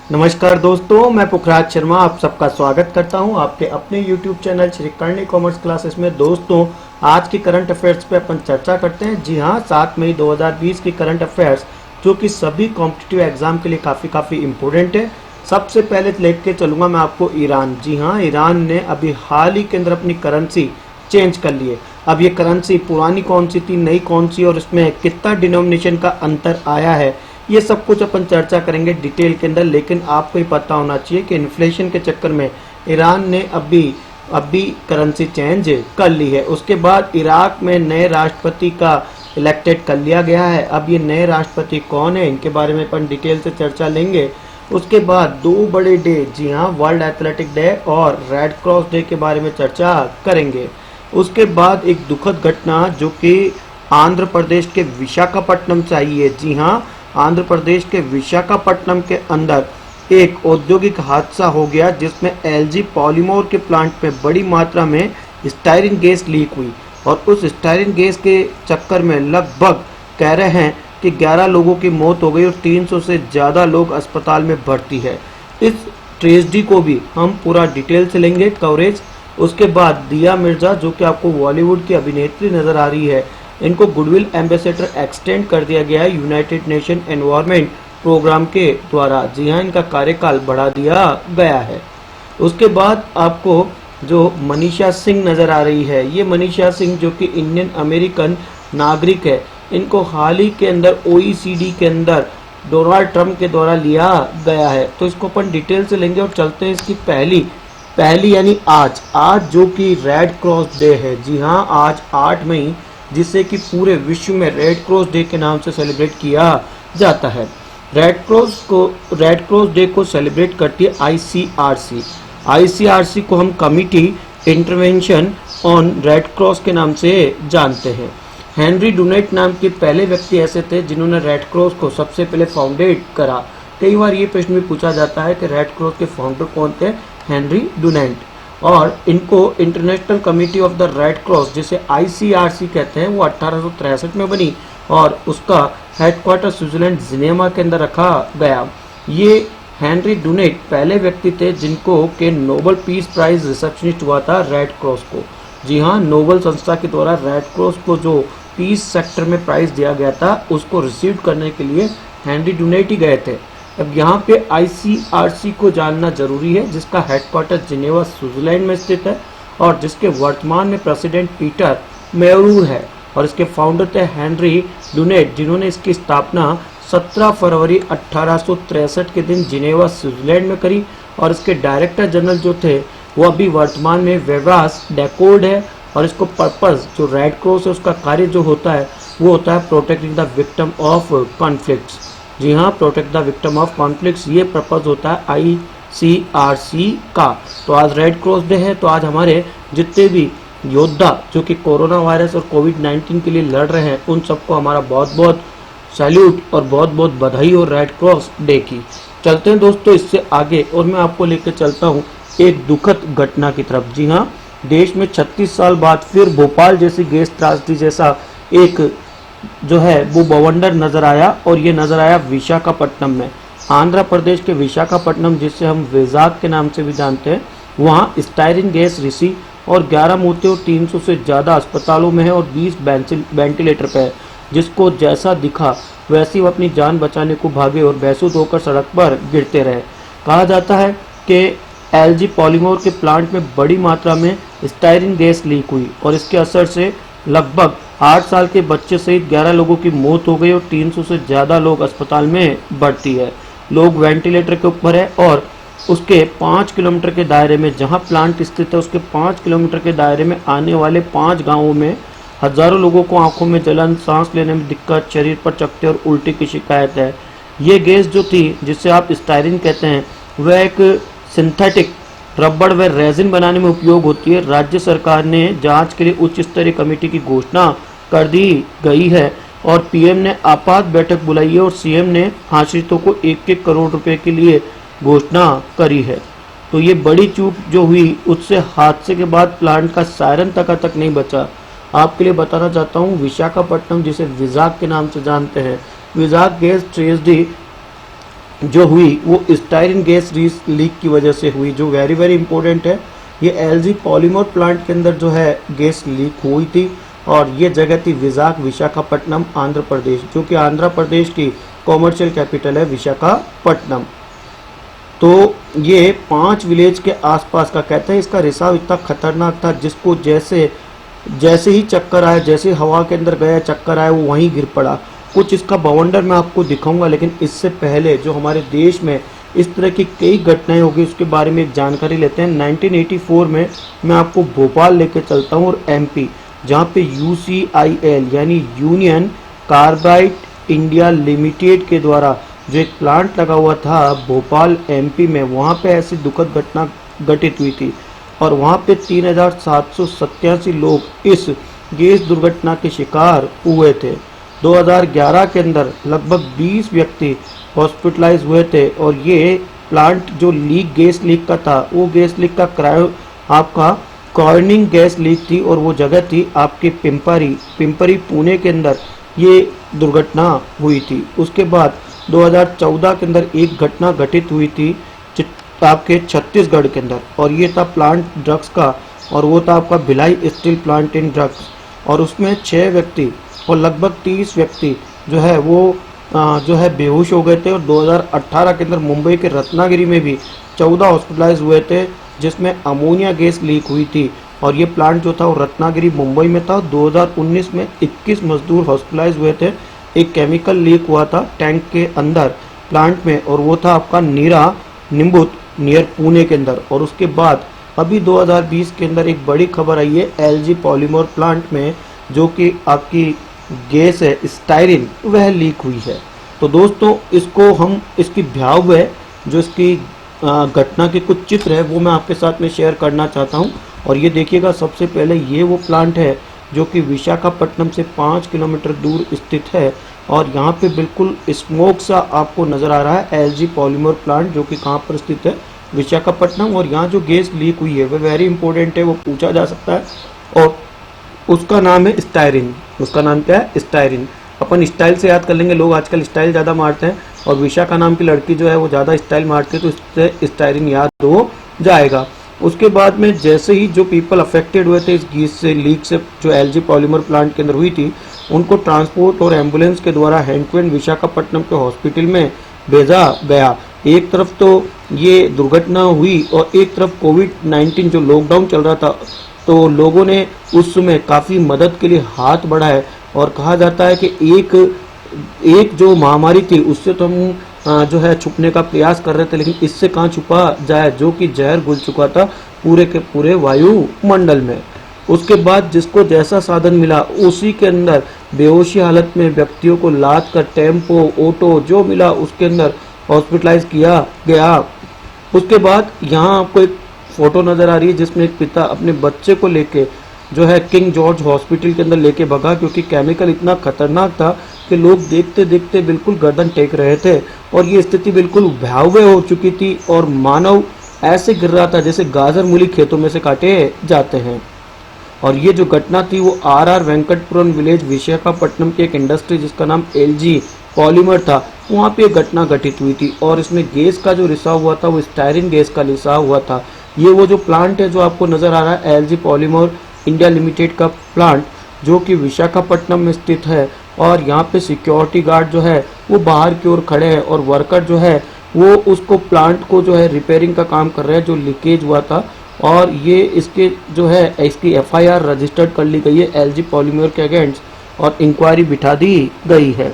नमस्कार दोस्तों, मैं पुखराज शर्मा आप सबका स्वागत करता हूं आपके अपने YouTube channel Shri Karni commerce classes में। दोस्तों, आज की करंट अफेयर्स पे अपन चर्चा करते हैं। जी हां, 7 मई 2020 की करंट अफेयर्स जो कि सभी कॉम्पिटिटिव एग्जाम के लिए काफ़ी इम्पोर्टेंट है। सबसे पहले लेके चलूंगा मैं आपको ईरान। जी हाँ, ईरान ने अभी हाल ही के अंदर अपनी करेंसी चेंज कर ली है। अब ये करेंसी पुरानी कौन सी थी, नई कौन सी, और इसमें कितना डिनोमिनेशन का अंतर आया है, ये सब कुछ अपन चर्चा करेंगे डिटेल के अंदर। लेकिन आपको ही पता होना चाहिए कि इन्फ्लेशन के चक्कर में ईरान ने अभी करेंसी चेंज कर ली है। उसके बाद इराक में नए राष्ट्रपति का इलेक्टेड कर लिया गया है। अब ये नए राष्ट्रपति कौन है, इनके बारे में अपन डिटेल से चर्चा लेंगे। उसके बाद दो बड़े डे, जी हाँ, वर्ल्ड एथलेटिक डे और रेड क्रॉस डे के बारे में चर्चा करेंगे। उसके बाद एक दुखद घटना जो कि आंध्र प्रदेश के विशाखापट्टनम से आई है। जी हाँ, आंध्र प्रदेश के विशाखापट्टनम के अंदर एक औद्योगिक हादसा हो गया जिसमें एलजी पॉलीमर के प्लांट में बड़ी मात्रा में स्टायरिन गैस लीक हुई और उस स्टायरिन गैस के चक्कर में लगभग कह रहे हैं कि 11 लोगों की मौत हो गई और 300 से ज़्यादा लोग अस्पताल में भर्ती है। इस ट्रेजेडी को भी हम पूरा डिटेल से लेंगे कवरेज। उसके बाद दिया मिर्जा जो कि आपको बॉलीवुड की अभिनेत्री नज़र आ रही है, इनको गुडविल एम्बेसडर एक्सटेंड कर दिया गया है यूनाइटेड नेशन एनवायरनमेंट प्रोग्राम के द्वारा। जी हाँ, इनका कार्यकाल बढ़ा दिया गया है। उसके बाद आपको जो मनीषा सिंह नज़र आ रही है, ये मनीषा सिंह जो कि इंडियन अमेरिकन नागरिक है, इनको हाल ही के अंदर OECD के अंदर डोनाल्ड ट्रंप के द्वारा लिया गया है। तो इसको अपन डिटेल से लेंगे और चलते हैं इसकी पहली यानी आज जो कि रेड क्रॉस डे है। जी हाँ, आज 8 मई, जिसे कि पूरे विश्व में रेड क्रॉस डे के नाम से सेलिब्रेट किया जाता है। रेड क्रॉस डे को सेलिब्रेट करती है ICRC को हम committee intervention on red cross के नाम से जानते हैं। हेनरी डुनेट नाम के पहले व्यक्ति ऐसे थे जिन्होंने रेड क्रॉस को सबसे पहले फाउंडेट करा। कई बार ये प्रश्न भी पूछा जाता है कि रेड क्रॉस के फाउंडर कौन थे, हेनरी डुनेट। और इनको international committee of the red cross जिसे ICRC कहते हैं, वो 1863 में बनी और उसका हेडक्वार्टर स्विट्जरलैंड जिनेवा के अंदर रखा गया। ये हेनरी डुनेट पहले व्यक्ति थे जिनको के नोबेल पीस प्राइज रिसेप्शनिस्ट हुआ था रेड क्रॉस को। जी हाँ, नोबेल संस्था के द्वारा रेड क्रॉस को जो पीस सेक्टर में प्राइज दिया गया था उसको रिसीव करने के लिए हेनरी डुनेट ही गए थे। अब यहाँ पे ICRC को जानना जरूरी है, जिसका हेडक्वार्टर जिनेवा स्विट्जरलैंड में स्थित है और जिसके वर्तमान में प्रेसिडेंट पीटर मेयरूर है। और इसके फाउंडर थे हेनरी डुनेट, जिन्होंने इसकी स्थापना 17 फरवरी 1863 के दिन जिनेवा स्विट्जरलैंड में करी। और इसके डायरेक्टर जनरल जो थे वो अभी वर्तमान में वेवास डेकोर्ड है। और इसको पर्पस जो रेड क्रॉस है उसका कार्य जो होता है वो होता है protecting the victim of conflicts. जी हाँ, protect the victim of conflicts, ये पर्पस होता है ICRC का। तो आज रेड क्रॉस डे है, तो आज हमारे जितने भी योद्धा जो कि कोरोना वायरस और कोविड-19 के लिए लड़ रहे हैं उन सबको हमारा बहुत बहुत सैल्यूट और बहुत बहुत बधाई हो रेड क्रॉस डे की। चलते हैं दोस्तों इससे आगे और मैं आपको लेकर चलता हूँ एक दुखद घटना की तरफ। जी हाँ, देश में 36 साल बाद फिर भोपाल जैसी गैस त्रासदी जैसा एक जो है वो बवंडर नजर आया और ये नजर आया विशाखापट्टनम में। आंध्र प्रदेश के विशाखापट्टनम, जिसे हम विजाग के नाम से भी जानते हैं, वहाँ स्टायरिन गैस रिसी और 11 मौतें और 300 से ज़्यादा अस्पतालों में है और 20 वेंटिलेटर पे है। जिसको जैसा दिखा वैसे वो अपनी जान बचाने को भागे और बेसुध होकर सड़क पर गिरते रहे। कहा जाता है कि एलजी पॉलीमर के प्लांट में बड़ी मात्रा में स्टायरिन गैस लीक हुई और इसके असर से लगभग 8 साल के बच्चे सहित 11 लोगों की मौत हो गई और 300 से ज़्यादा लोग अस्पताल में भर्ती है। लोग वेंटिलेटर के ऊपर है और उसके 5 किलोमीटर के दायरे में, जहां प्लांट स्थित है उसके 5 किलोमीटर के दायरे में आने वाले 5 गांवों में हजारों लोगों को आंखों में जलन, सांस लेने में दिक्कत, शरीर पर चकत्ते और उल्टी की शिकायत है। ये गैस जो थी जिसे आप स्टायरिन कहते हैं वह एक सिंथेटिक रबड़ व रेजिन बनाने में उपयोग होती है। राज्य सरकार ने जांच के लिए उच्च स्तरीय कमेटी की घोषणा कर दी गई है और PM ने आपात बैठक बुलाई है और CM ने आश्रितों को 1-1 करोड़ रुपए के लिए घोषणा करी है। तो ये बड़ी चूक जो हुई उससे हादसे के बाद प्लांट का सायरन तक नहीं बचा। आपके लिए बताना चाहता हूँ, विशाखापट्टनम जिसे विजाग के नाम से जानते हैं, विजाग गैस ट्रेजेडी जो हुई वो स्टायरिन गैस लीक की वजह से हुई, जो वेरी वेरी इंपॉर्टेंट है। ये एलजी पॉलीमर प्लांट के अंदर जो है गैस लीक हुई थी और ये जगह थी विशाखापट्टनम आंध्र प्रदेश, जो कि आंध्र प्रदेश की कॉमर्शियल कैपिटल है विशाखापट्टनम। तो ये 5 विलेज के आसपास का कहते हैं। इसका रिसाव इतना खतरनाक था जिसको जैसे जैसे ही चक्कर आया, जैसे हवा के अंदर गया चक्कर आया, वो वहीं गिर पड़ा। कुछ इसका बवंडर मैं आपको दिखाऊंगा, लेकिन इससे पहले जो हमारे देश में इस तरह की कई घटनाएं होगी उसके बारे में एक जानकारी लेते हैं। 1984 में मैं आपको भोपाल लेके चलता हूँ और एमपी, जहाँ पे यूसीआईएल यानी यूनियन कार्बाइड इंडिया लिमिटेड के द्वारा जो एक प्लांट लगा हुआ था भोपाल एमपी में, वहाँ पे ऐसी दुखद घटना घटित हुई थी और वहाँ पे 3787 लोग इस गैस दुर्घटना के शिकार हुए थे। 2011 के अंदर लगभग 20 व्यक्ति हॉस्पिटलाइज हुए थे और ये प्लांट जो गैस लीक का था, वो गैस लीक का आपका कॉर्निंग गैस लीक थी और वो जगह थी आपके पिंपरी पुणे के अंदर ये दुर्घटना हुई थी। उसके बाद 2014 के अंदर एक घटना घटित हुई थी आपके छत्तीसगढ़ के अंदर, और ये था प्लांट ड्रग्स का, और वो था आपका Bhilai steel plant in drugs, और उसमें 6 व्यक्ति और लगभग 30 व्यक्ति जो है वो जो है बेहोश हो गए थे। और 2018 के अंदर मुंबई के रत्नागिरी में भी 14 हॉस्पिटलाइज हुए थे जिसमें अमोनिया गैस लीक हुई थी, और ये प्लांट जो था वो रत्नागिरी मुंबई में था। 2019 में 21 मजदूर हॉस्पिटलाइज हुए थे। एक केमिकल लीक हुआ था टैंक के अंदर प्लांट में, और वो था आपका नीरा निम्बुत नियर पुणे के अंदर। और उसके बाद अभी 2020 के अंदर एक बड़ी खबर आई है एलजी पॉलीमर प्लांट में, जो कि आपकी गैस है स्टायरिन, वह लीक हुई है। तो दोस्तों इसको हम इसकी भयावह जो इसकी घटना के कुछ चित्र है वो मैं आपके साथ में शेयर करना चाहता हूं। और ये देखिएगा, सबसे पहले ये वो प्लांट है जो कि विशाखापट्टनम से 5 किलोमीटर दूर स्थित है, और यहाँ पे बिल्कुल स्मोक सा आपको नज़र आ रहा है एलजी पॉलीमर प्लांट, जो कि कहाँ पर स्थित है, विशाखापट्टनम। और यहाँ जो गैस लीक हुई है वह वेरी इंपॉर्टेंट है, वो पूछा जा सकता है, और उसका नाम है स्टायरिन। उसका नाम क्या है? स्टायरिन। अपन स्टाइल से याद कर लेंगे, लोग आजकल स्टाइल ज़्यादा मारते हैं, और विशाखा नाम की लड़की जो है वो ज़्यादा स्टाइल मारती है, तो इससे स्टायरिन याद हो जाएगा। उसके बाद में जैसे ही जो पीपल अफेक्टेड हुए थे इस गैस से लीक से, जो एलजी पॉलीमर प्लांट के अंदर हुई थी, उनको ट्रांसपोर्ट और एम्बुलेंस के द्वारा हैंडक्वेन विशाखापट्टनम के हॉस्पिटल में भेजा गया। एक तरफ तो ये दुर्घटना हुई और एक तरफ कोविड-19 जो लॉकडाउन चल रहा था, तो लोगों ने उस समय काफ़ी मदद के लिए हाथ बढ़ाए, और कहा जाता है कि एक जो महामारी थी उससे तो हम जो है छुपने का प्रयास कर रहे थे, लेकिन इससे कहाँ छुपा जाए, जो कि जहर घुल चुका था पूरे के पूरे वायुमंडल में। उसके बाद जिसको जैसा साधन मिला उसी के अंदर बेहोशी हालत में व्यक्तियों को लाद कर टेम्पो, ऑटो जो मिला उसके अंदर हॉस्पिटलाइज किया गया। उसके बाद यहाँ आपको एक फोटो नज़र आ रही है जिसमें एक पिता अपने बच्चे को लेके जो है किंग जॉर्ज हॉस्पिटल के अंदर लेके भगा, क्योंकि केमिकल इतना खतरनाक था कि लोग देखते देखते बिल्कुल गर्दन टेक रहे थे, और ये स्थिति बिल्कुल भयावह हो चुकी थी, और मानव ऐसे गिर रहा था जैसे गाजर मूली खेतों में से काटे जाते हैं। और ये जो घटना थी वो आर वेंकटपुरम विलेज विशाखापट्टनम की एक इंडस्ट्री जिसका नाम एलजी पॉलीमर था, वहाँ पे घटना घटित हुई थी, और इसमें गैस का जो रिसाव हुआ था वो स्टायरिन गैस का रिसाव हुआ था। ये वो जो प्लांट है जो आपको नज़र आ रहा है एलजी पॉलीमर इंडिया लिमिटेड का प्लांट, जो कि विशाखापट्टनम में स्थित है, और यहाँ पे सिक्योरिटी गार्ड जो है वो बाहर की ओर खड़े हैं, और वर्कर जो है वो उसको प्लांट को जो है रिपेयरिंग का काम कर रहे हैं जो लीकेज हुआ था। और ये इसके जो है इसकी एफआईआर रजिस्टर्ड कर ली गई है एलजी पॉलीमर के अगेंस्ट, और इंक्वायरी बिठा दी गई है।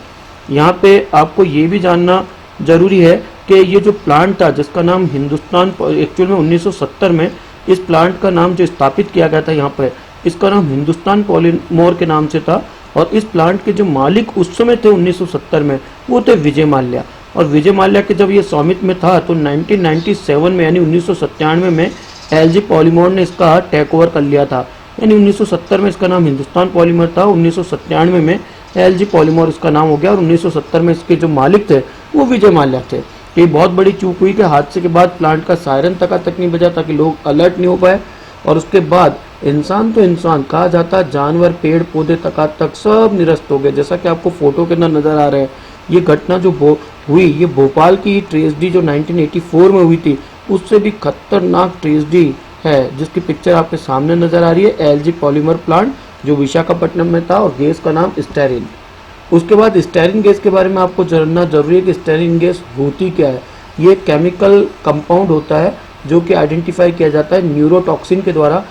यहाँ पे आपको ये भी जानना जरूरी है कि ये जो प्लांट था जिसका नाम हिंदुस्तान, एक्चुअल में 1970 में इस प्लांट का नाम जो स्थापित किया गया था यहाँ पर, इसका नाम हिंदुस्तान पॉलीमर के नाम से था, और इस प्लांट के जो मालिक उस समय थे 1970 में वो थे विजय माल्या। और विजय माल्या के जब ये स्वामित्व में था तो 1997 में यानी 1997 में एलजी पॉलीमर ने इसका टेक ओवर कर लिया था, यानी 1970 में इसका नाम हिंदुस्तान पॉलीमर था, 1997 में एलजी पॉलीमर इसका नाम हो गया, और 1970 में इसके जो मालिक थे वो विजय माल्या थे। ये बहुत बड़ी चूक हुई कि हादसे के बाद प्लांट का सायरन तक नहीं बजा ताकि लोग अलर्ट नहीं हो पाए, और उसके बाद इंसान तो इंसान कहा जाता, जानवर पेड़ पौधे तक सब निरस्त हो गए। जैसा कि आपको फोटो के अंदर नजर आ रहे हैं, ये घटना जो हुई, ये भोपाल की ट्रेजेडी जो 1984 में हुई थी, उससे भी खतरनाक ट्रेजेडी है, जिसकी पिक्चर आपके सामने नजर आ रही है। एलजी पॉलीमर प्लांट जो विशाखापट्टनम में था, और गैस का नाम स्टेरिन। उसके बाद स्टेरिन गैस के बारे में आपको जानना जरूरी है कि स्टेरिन गैस होती क्या है। ये केमिकल कंपाउंड होता है जो कि आइडेंटिफाई किया जाता है न्यूरोटॉक्सिन के द्वारा।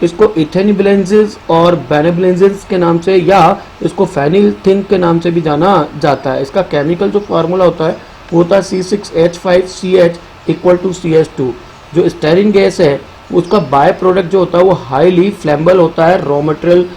इसको इथेनिब्लेंजिस और बेनेब्लेंजिस के नाम से, या इसको फेनिलथिन के नाम से भी जाना जाता है। इसका केमिकल जो फार्मूला होता है वो होता है C6H5CH = CH2। जो स्टेरिन गैस है उसका बाय प्रोडक्ट जो होता है वो हाईली फ्लेमेबल होता है रॉ मटेरियल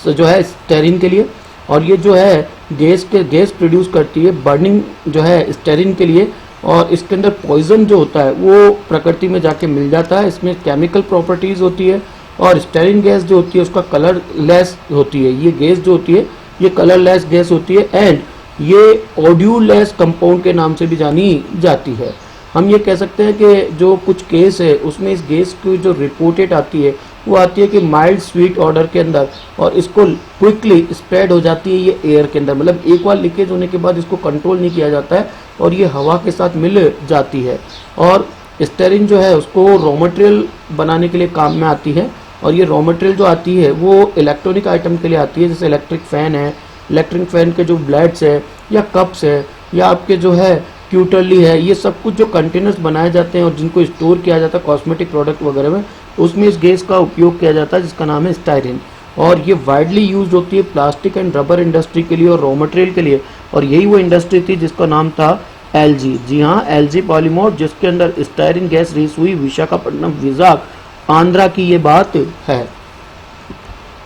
जो है स्टेरिन के लिए, और ये जो है गैस प्रोड्यूस करती है बर्निंग जो है स्टेरिन के लिए, और इसके अंदर पॉइजन जो होता है वो प्रकृति में जाके मिल जाता है। इसमें केमिकल प्रॉपर्टीज होती है, और स्टेरिन गैस जो होती है उसका कलरलेस होती है। ये गैस जो होती है ये कलरलेस गैस होती है, एंड ये ऑड्यूलेस कंपाउंड के नाम से भी जानी जाती है। हम ये कह सकते हैं कि जो कुछ केस है उसमें इस गैस की जो रिपोर्टेड आती है वो आती है कि माइल्ड स्वीट ऑर्डर के अंदर, और इसको क्विकली स्प्रेड हो जाती है ये एयर के अंदर। मतलब एक बार लीकेज होने के बाद इसको कंट्रोल नहीं किया जाता है और ये हवा के साथ मिल जाती है। और स्टेरिन जो है उसको रॉ मटेरियल बनाने के लिए काम में आती है, और ये रॉ मटेरियल जो आती है वो इलेक्ट्रॉनिक आइटम के लिए आती है, जैसे इलेक्ट्रिक फैन है, इलेक्ट्रिक फैन के जो ब्लेड्स है या कप्स है या आपके जो है क्यूटरली है, ये सब कुछ जो कंटेनर्स बनाए जाते हैं और जिनको स्टोर किया जाता है कॉस्मेटिक प्रोडक्ट वगैरह में, उसमें इस गैस का उपयोग किया जाता है जिसका नाम है स्टायरिन। और ये वाइडली यूज होती है प्लास्टिक एंड रबर इंडस्ट्री के लिए और रॉ मटेरियल के लिए, और यही वो इंडस्ट्री थी जिसका नाम था एलजी। जी हाँ, एलजी पॉलीमर, जिसके अंदर स्टायरिन गैस रिलीज हुई विशाखापट्टनम विजाग आंध्रा की ये बात है।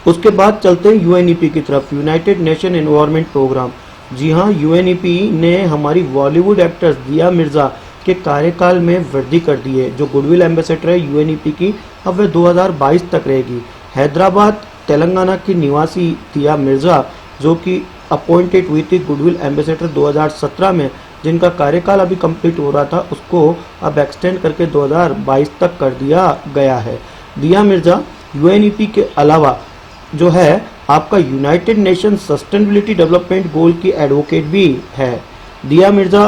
उसके बाद चलते हैं यूएनईपी की तरफ, यूनाइटेड नेशन एनवायरनमेंट प्रोग्राम। जी हाँ, यूएनईपी ने हमारी बॉलीवुड एक्ट्रेस दिया मिर्जा के कार्यकाल में वृद्धि कर दी है। जो गुडविल एम्बेसडर है यूएनईपी की, अब वह 2022 तक रहेगी। हैदराबाद तेलंगाना की निवासी दिया मिर्जा, जो कि अपॉइंटेड हुई थी गुडविल एम्बेसडर 2017 में, जिनका कार्यकाल अभी कंप्लीट हो रहा था, उसको अब एक्सटेंड करके 2022 तक कर दिया गया है। दिया मिर्जा यूएनईपी के अलावा जो है आपका United nation sustainability development goal की एडवोकेट भी है। दिया मिर्जा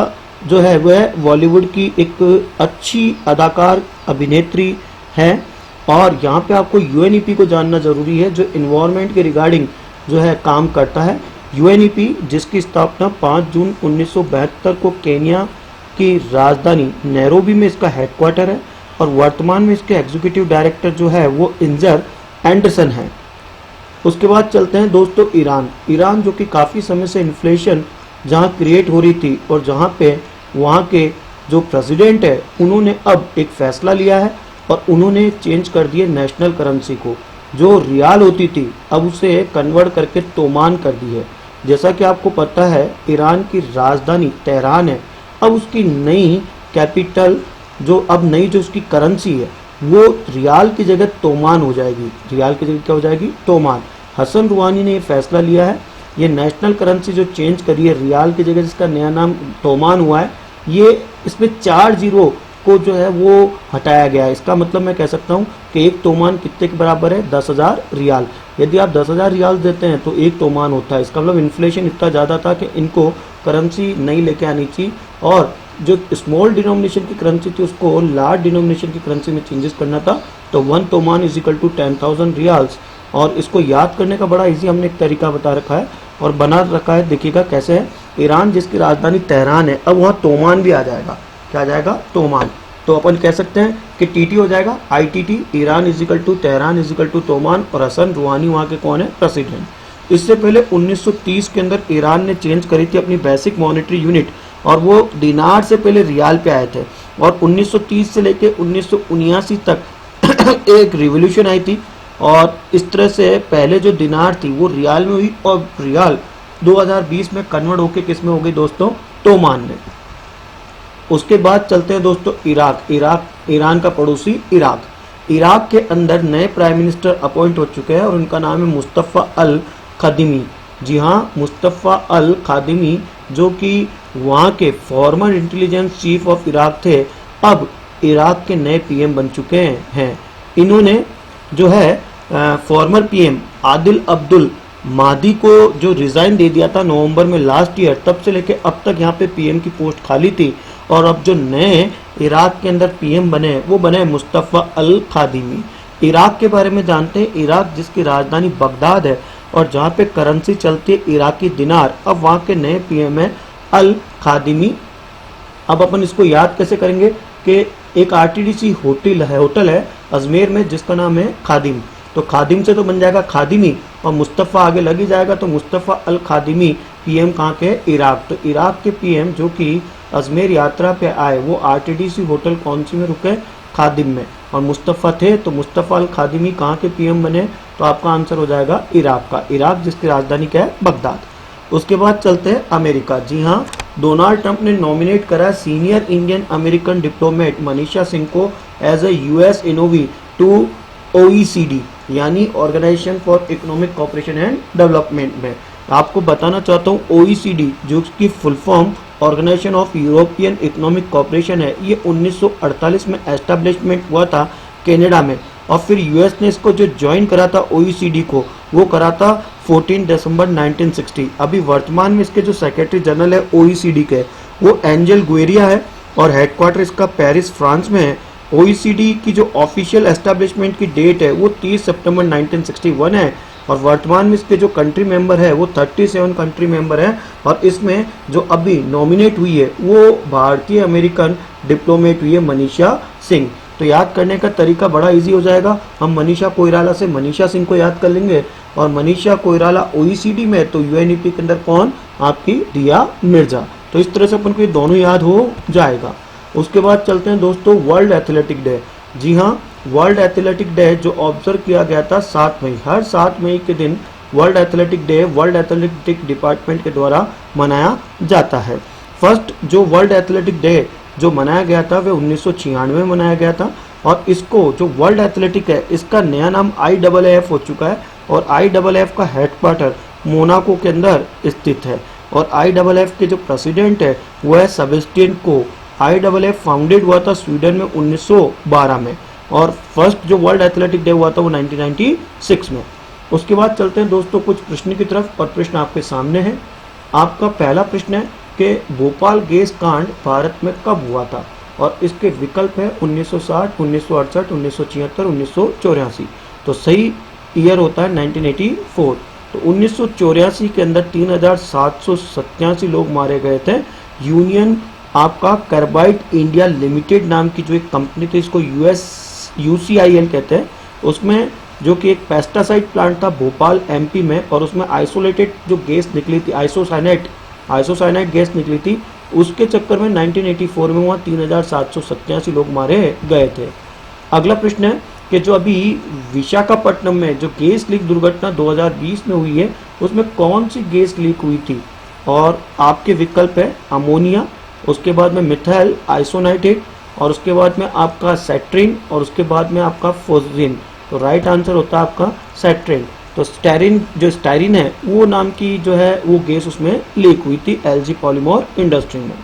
जो है वह बॉलीवुड की एक अच्छी अदाकार अभिनेत्री है, और यहाँ पे आपको यूएनईपी को जानना जरूरी है जो इन्वायरमेंट के रिगार्डिंग जो है काम करता है। यूएनईपी जिसकी स्थापना 5 जून 1972 को केन्या की राजधानी नैरोबी में इसका हेडक्वार्टर है, और वर्तमान में इसके एग्जीक्यूटिव डायरेक्टर जो है वो इंजर एंडरसन है। उसके बाद चलते हैं दोस्तों ईरान जो कि काफ़ी समय से इन्फ्लेशन जहां क्रिएट हो रही थी, और जहां पे वहां के जो प्रेसिडेंट है उन्होंने अब एक फैसला लिया है और उन्होंने चेंज कर दिए नेशनल करेंसी को। जो रियाल होती थी अब उसे कन्वर्ट करके तोमान कर दी है। जैसा कि आपको पता है ईरान की राजधानी तेहरान है, अब उसकी नई कैपिटल जो उसकी करेंसी है वो रियाल की जगह तोमान हो जाएगी। रियाल की जगह क्या हो जाएगी? तोमान। हसन रूहानी ने ये फैसला लिया है। ये नेशनल करेंसी जो चेंज करी है रियाल की जगह, जिसका नया नाम तोमान हुआ है, ये इसमें 4 जीरो को जो है वो हटाया गया है। इसका मतलब मैं कह सकता हूँ कि एक तोमान कितने के बराबर है? 10,000 रियाल। यदि आप 10,000 रियाल देते हैं तो एक तोमान होता है। इसका मतलब इन्फ्लेशन इतना ज़्यादा था कि इनको करेंसी नहीं लेके आनी चाहिए, और जो स्मॉल डिनोमिनेशन की करेंसी थी उसको लार्ज डिनोमिनेशन की करेंसी में चेंजेस करना था। तो 1 तोमान = 10,000 रियाल्स। और इसको याद करने का बड़ा इजी हमने एक तरीका बता रखा है और बना रखा है, देखिएगा कैसे है। ईरान जिसकी राजधानी तेहरान है, अब वहाँ तोमान भी आ जाएगा। क्या आ जाएगा? तोमान। तो अपन कह सकते हैं कि टीटी हो जाएगा ITT, ईरान तेहरान तोमान, और हसन रूहानी वहाँ के कौन है? प्रेसिडेंट। इससे पहले 1930 के अंदर ईरान ने चेंज करी थी अपनी बेसिक मॉनेटरी यूनिट, और वो दिनार से पहले रियाल पे आए थे, और 1930 से लेके 1979 तक एक रिवॉल्यूशन आई थी, और इस तरह से पहले जो दिनार थी वो रियाल में हुई, और रियाल 2020 में कन्वर्ट होके किस में हो गई दोस्तों? तोमान में। उसके बाद चलते हैं दोस्तों ईरान का पड़ोसी इराक के अंदर नए प्राइम मिनिस्टर अपॉइंट हो चुके हैं, और उनका नाम है मुस्तफ़ा अल खादिमी। जी हाँ, मुस्तफ़ा अल खादिमी जो कि वहाँ के farmer intelligence chief of Iraq थे, अब इराक के नए PM बन चुके हैं। इन्होंने जो है फॉर्मर PM आदिल अब्दुल मादी को जो रिजाइन दे दिया था नवंबर में लास्ट ईयर, तब से लेके अब तक यहाँ पे पीएम की पोस्ट खाली थी। और अब जो नए इराक के अंदर पीएम बने वो बने मुस्तफ़ा अल खादिमी। इराक के बारे में जानते हैं। इराक जिसकी राजधानी बगदाद है और जहाँ पे करेंसी चलती है इराकी दिनार, अब वहाँ के नए पीएम है अल खादिमी। अब अपन इसको याद कैसे करेंगे कि एक आरटीडीसी होटल है अजमेर में जिसका नाम है खादिम, तो खादिम से तो बन जाएगा खादिमी और मुस्तफ़ा आगे लग ही जाएगा, तो मुस्तफ़ा अल खादिमी पीएम कहाँ के, इराक। तो इराक के पीएम जो कि अजमेर यात्रा पे आए वो आरटीडीसी होटल कौन सी में रुके, खादिम में, और मुस्तफ़ा थे तो मुस्तफ़ा अल खादिमी कहाँ के पीएम बने, तो आपका आंसर हो जाएगा इराक का। इराक जिसकी राजधानी क्या है, बगदाद। उसके बाद चलते हैं अमेरिका। जी हाँ, डोनाल्ड ट्रंप ने नॉमिनेट करा senior Indian American diplomat Manisha Singh को as a US envoy to OECD यानी organisation for economic cooperation and development में। आपको बताना चाहता हूँ OECD जो इसकी full form organisation of European economic cooperation है, ये 1948 में एस्टेब्लिशमेंट हुआ था कनाडा में, और फिर यूएस ने इसको जो ज्वाइन करा था OECD को वो करा था 14 दिसंबर 1960। अभी वर्तमान में इसके जो सेक्रेटरी जनरल है OECD के वो एंजल गुएरिया है और हेडक्वार्टर इसका पेरिस फ्रांस में है। OECD की जो ऑफिशियल एस्टेब्लिशमेंट की डेट है वो 30 सितंबर 1961 है और वर्तमान में इसके जो कंट्री मेंबर है वो 37 कंट्री मेंबर है, और इसमें जो अभी नॉमिनेट हुई है वो भारतीय अमेरिकन डिप्लोमेट हुई है मनीषा सिंह। तो याद करने का तरीका बड़ा इजी हो जाएगा, हम मनीषा कोइराला से मनीषा सिंह को याद कर लेंगे, और मनीषा कोइराला OECD में तो UNEP के अंदर कौन, आपकी रिया मिर्जा। तो इस तरह से अपन को ये दोनों याद हो जाएगा। उसके बाद चलते हैं दोस्तों वर्ल्ड एथलेटिक डे। जी हाँ, वर्ल्ड एथलेटिक डे जो ऑब्जर्व किया गया था 7 मई, हर 7 मई के दिन world athletic day world athletic department के द्वारा मनाया जाता है। फर्स्ट जो वर्ल्ड एथलेटिक डे जो मनाया गया था वह 1996 में मनाया गया था, और इसको जो वर्ल्ड एथलेटिक है इसका नया नाम IAAF हो चुका है, और IAAF का हेडक्वार्टर मोनाको के अंदर स्थित है, और IAAF के जो प्रेसिडेंट है वो है सेबेस्टियन को। IAAF फाउंडेड हुआ था स्वीडन में 1912 में, और फर्स्ट जो वर्ल्ड एथलेटिक डे हुआ था वो 1996 में। उसके बाद चलते हैं दोस्तों कुछ प्रश्न की तरफ, और प्रश्न आपके सामने है। आपका पहला प्रश्न है कि भोपाल गैस कांड भारत में कब हुआ था, और इसके विकल्प है 1960, 1968, 1976, 1984। तो सही ईयर होता है 1984। तो 1984 के अंदर 3787 लोग मारे गए थे। यूनियन आपका कार्बाइड इंडिया लिमिटेड नाम की जो एक कंपनी थी, इसको UCIL कहते हैं, उसमें जो कि एक पेस्टिसाइड प्लांट था भोपाल MP में, और उसमें आइसोलेटेड जो गैस निकली थी आइसोसाइनाइड गैस निकली थी, उसके चक्कर में 1984 में वहाँ 3787 लोग मारे गए थे। अगला प्रश्न है कि जो अभी विशाखापट्टनम में जो गैस लीक दुर्घटना 2020 में हुई है उसमें कौन सी गैस लीक हुई थी, और आपके विकल्प है अमोनिया, उसके बाद में मिथाइल आइसोनाइट्रेट, और उसके बाद में आपका सेट्रिन, और उसके बाद में आपका फोजरिन। तो राइट आंसर होता है आपका सेट्रिन। तो स्टायरिन है वो नाम की जो है वो गैस उसमें लीक हुई थी LG पॉलीमर इंडस्ट्री में।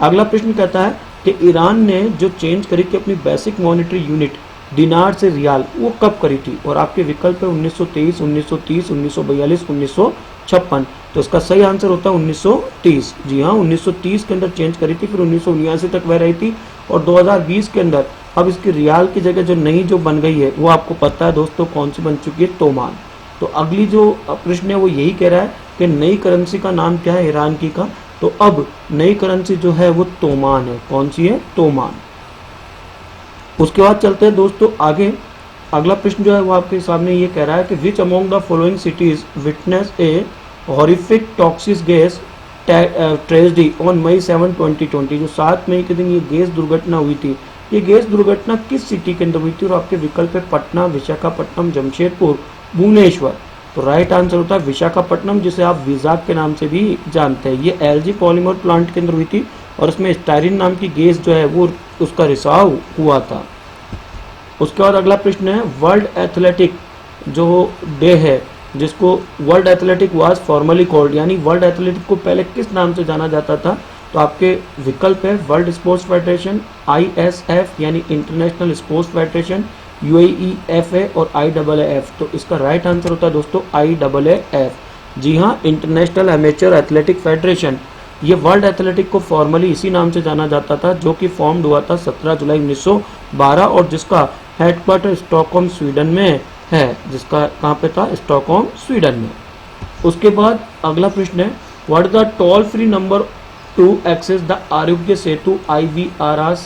अगला प्रश्न कहता है कि ईरान ने जो चेंज करी थी अपनी बेसिक मॉनेटरी यूनिट दिनार से रियाल वो कब करी थी, और आपके विकल्प है 1923, 1930, 1942, 1956। तो इसका सही आंसर होता है 1930। जी हाँ, 1930 के अंदर चेंज करी थी, फिर 1979 तक वह रही थी, और 2020 के अंदर अब इसकी रियाल की जगह जो नई जो बन गई है वो आपको पता है दोस्तों कौन सी बन चुकी है, तोमान। तो अगली जो प्रश्न है वो यही कह रहा है कि नई करेंसी का नाम क्या है ईरान की का, तो अब नई करेंसी जो है वो तोमान है। कौन सी है, तोमान। उसके बाद चलते हैं दोस्तों आगे। अगला प्रश्न जो है वो आपके सामने ये कह रहा है कि which among the following cities witness a horrific toxic gas tragedy on May 7, 2020। जो 7 मई के दिन ये गैस दुर्घटना हुई थी, ये गैस दुर्घटना किस सिटी के अंदर हुई थी, और आपके विकल्प है पटना, विशाखापट्टनम, जमशेदपुर, भुवनेश्वर। तो राइट आंसर होता है विशाखापट्टनम, जिसे आप विजाक के नाम से भी जानते हैं। ये LG पॉलीमर प्लांट के अंदर हुई थी, और इसमें स्टायरिन नाम की गैस जो है वो उसका रिसाव हुआ था। उसके बाद अगला प्रश्न है वर्ल्ड एथलेटिक जो डे है जिसको world athletic was formally called, यानी वर्ल्ड एथलेटिक को पहले किस नाम से जाना जाता था, तो आपके विकल्प है वर्ल्ड स्पोर्ट्स फेडरेशन, ISF यानी इंटरनेशनल स्पोर्ट्स फेडरेशन, UAEF है और IAAF, तो इसका राइट आंसर होता है दोस्तों IAAF। जी हाँ, इंटरनेशनल एमेच्योर एथलेटिक फेडरेशन, ये वर्ल्ड एथलेटिक को फॉर्मली इसी नाम से जाना जाता था, जो कि फॉर्म्ड हुआ था 17 जुलाई 1912 और जिसका हेडक्वार्टर स्टॉकहोम स्वीडन में है। जिसका कहाँ पे था? स्टॉकहोम स्वीडन में। उसके बाद अगला प्रश्न है, what is the toll free number to access the Aarogya Setu IVRS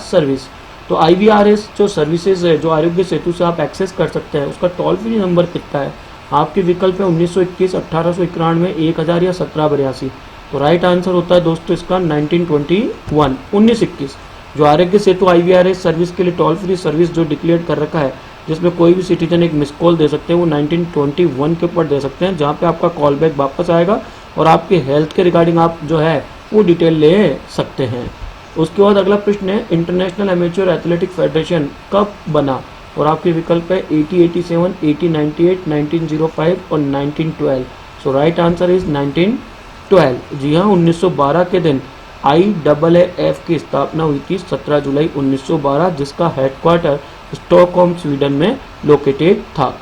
service. तो IVRS जो सर्विसेज है, जो आरोग्य सेतु से आप एक्सेस कर सकते हैं, उसका टोल फ्री नंबर कितना है? आपके विकल्प है 1921, 1891, 1000 या 1782। तो राइट आंसर होता है दोस्तों इसका 1921। जो आरोग्य सेतु IVRS सर्विस के लिए टोल फ्री सर्विस जो डिक्लेयर कर रखा है, जिसमें कोई भी सिटीजन एक मिस कॉल दे सकते हैं, वो 1921 के ऊपर दे सकते हैं, जहाँ पे आपका कॉल बैक वापस आएगा और आपके हेल्थ के रिगार्डिंग आप जो है वो डिटेल ले सकते हैं। उसके बाद अगला प्रश्न है, इंटरनेशनल एमेच्योर एथलेटिक फेडरेशन कब बना? और आपके विकल्प है 1887, 1898, 1905 और 1912। सो राइट आंसर इज 1912। जी हाँ, 1912 के दिन IAAF की स्थापना हुई थी 17 जुलाई 1912, जिसका हेडक्वार्टर स्टॉकहोम स्वीडन में लोकेटेड था।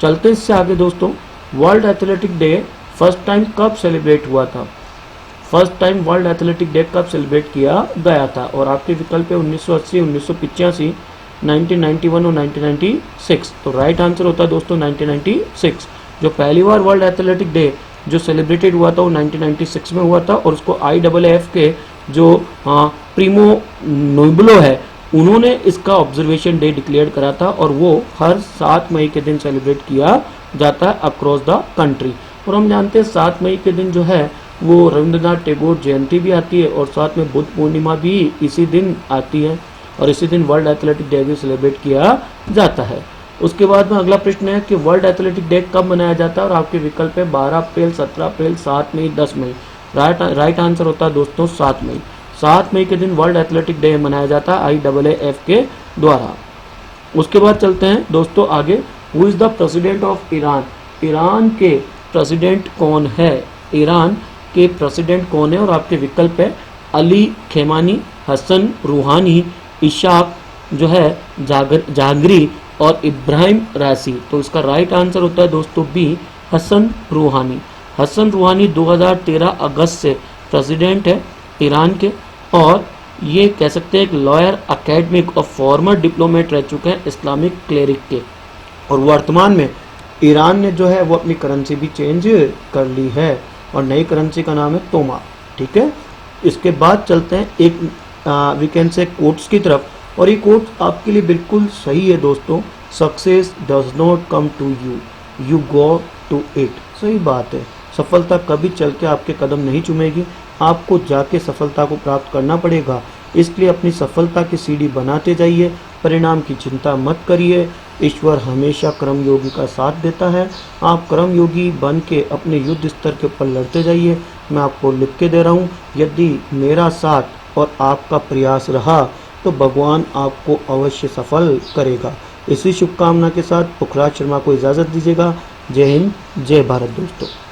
चलते इससे आगे दोस्तों, world athletic day first time कब सेलिब्रेट हुआ था? First time world athletic day कब सेलिब्रेट किया गया था? और आपके विकल्प है 1980, 1985, 1991 और 1996। तो राइट आंसर होता है दोस्तों 1996। जो पहली बार वर्ल्ड एथलेटिक डे जो सेलिब्रेटेड हुआ था वो 1996 में हुआ था और उसको IAAF के जो प्रीमो नोबलो है, उन्होंने इसका ऑब्जर्वेशन डे डिक्लेयर करा था और वो हर 7 मई के दिन सेलिब्रेट किया जाता है अक्रॉस द कंट्री। और हम जानते हैं 7 मई के दिन जो है वो रविंद्रनाथ टैगोर जयंती भी आती है और साथ में बुद्ध पूर्णिमा भी इसी दिन आती है और इसी दिन वर्ल्ड एथलेटिक डे भी सेलिब्रेट किया जाता है। उसके बाद में अगला प्रश्न है कि वर्ल्ड एथलेटिक डे कब मनाया जाता है? और आपके विकल्प है 12 अप्रैल, 17 अप्रैल, 7 मई, 10 मई। राइट आंसर होता है दोस्तों 7 मई। 7 मई के दिन वर्ल्ड एथलेटिक डे मनाया जाता है IAAF के द्वारा। उसके बाद चलते हैं दोस्तों आगे, who is the president of Iran? Iran के प्रेसिडेंट कौन है? ईरान के प्रेसिडेंट कौन है? और आपके विकल्प है अली खेमानी, हसन रूहानी, इशाक जो है जागरी और इब्राहिम रासी। तो इसका राइट आंसर होता है दोस्तों बी, हसन रूहानी। हसन रूहानी 2013 अगस्त से प्रेसिडेंट है ईरान के और ये कह सकते हैं एक लॉयर, अकेडमिक और फॉर्मर डिप्लोमेट रह चुके हैं इस्लामिक क्लेरिक के। और वर्तमान में ईरान ने जो है वो अपनी करेंसी भी चेंज कर ली है और नई करेंसी का नाम है तोमा। ठीक है, इसके बाद चलते हैं एक वीकेंड से कोट्स की तरफ और ये कोट आपके लिए बिल्कुल सही है दोस्तों। Success does not come to you, you go to it. सही बात है, सफलता कभी चल के आपके कदम नहीं चूमेगी, आपको जाके सफलता को प्राप्त करना पड़ेगा। इसलिए अपनी सफलता की सीढ़ी बनाते जाइए, परिणाम की चिंता मत करिए। ईश्वर हमेशा कर्मयोगी का साथ देता है। आप कर्मयोगी बन के अपने युद्ध स्तर के ऊपर लड़ते जाइए। मैं आपको लिख के दे रहा हूँ, यदि मेरा साथ और आपका प्रयास रहा तो भगवान आपको अवश्य सफल करेगा। इसी शुभकामना के साथ पुखराज शर्मा को इजाज़त दीजिएगा। जय हिंद, जय भारत दोस्तों।